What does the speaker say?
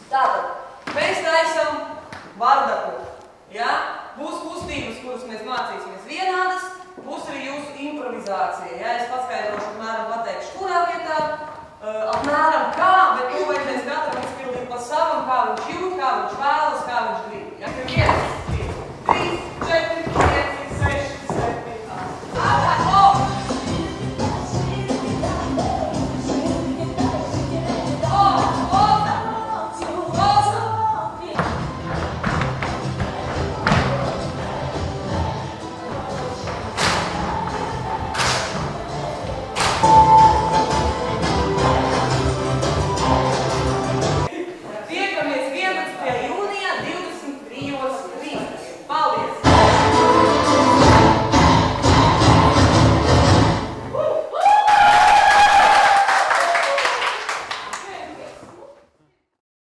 Tātad, mēs taisam bardaku. Ja? Būs kustības, kuras mēs mācīsimies vienādas, būs arī jūsu improvizācija. Ja? Es paskaidrošu, apmēram pateikšu, kurā vietā, apmēram kā, bet